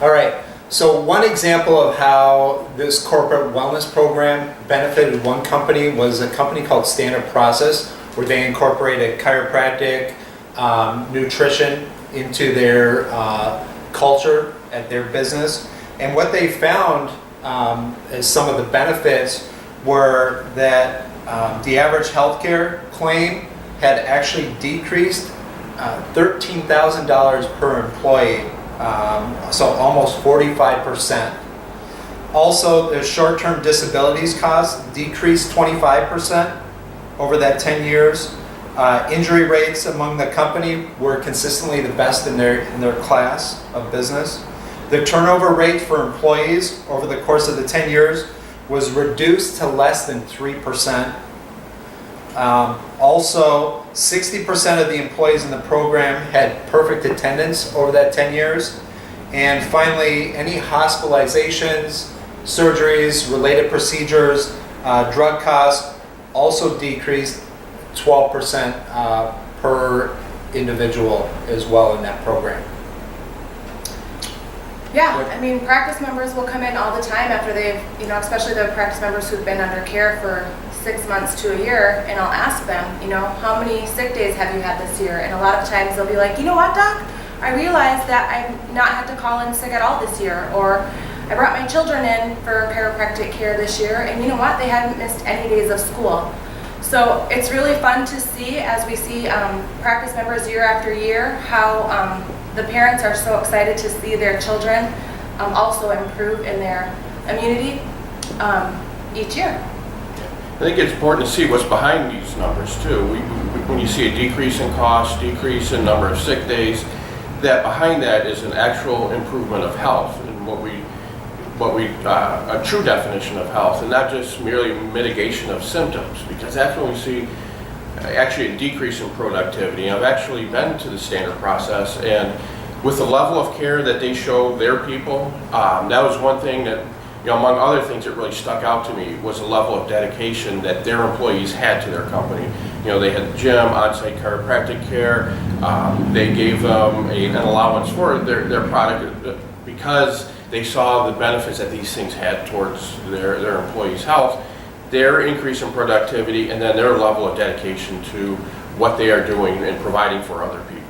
All right, so one example of how this corporate wellness program benefited one company was a company called Standard Process, where they incorporated chiropractic, nutrition into their culture at their business. And what they found as some of the benefits were that the average healthcare claim had actually decreased $13,000 per employee, so almost 45%. Also, the short-term disabilities costs decreased 25% over that 10 years. Injury rates among the company were consistently the best in their class of business. The turnover rate for employees over the course of the 10 years was reduced to less than 3%. Also, 60% of the employees in the program had perfect attendance over that 10 years. And finally, any hospitalizations, surgeries, related procedures, drug costs also decreased 12% per individual as well in that program. Yeah, I mean, practice members will come in all the time after they've, especially the practice members who've been under care for 6 months to a year, and I'll ask them, how many sick days have you had this year? And a lot of times they'll be like, you know what, doc? I realized that I've not had to call in sick at all this year, or I brought my children in for chiropractic care this year, and you know what? They haven't missed any days of school. So it's really fun to see, as we see practice members year after year, how the parents are so excited to see their children also improve in their immunity each year. I think it's important to see what's behind these numbers too. When you see a decrease in cost, decrease in number of sick days, that behind that is an actual improvement of health and a true definition of health, and not just merely mitigation of symptoms, because that's when we see actually a decrease in productivity. I've actually been to the Standard Process, and with the level of care that they show their people, that was one thing that, among other things that really stuck out to me, was the level of dedication that their employees had to their company. They had gym, on-site chiropractic care, they gave them an allowance for their product because they saw the benefits that these things had towards their employees' health, their increase in productivity, and then their level of dedication to what they are doing and providing for other people.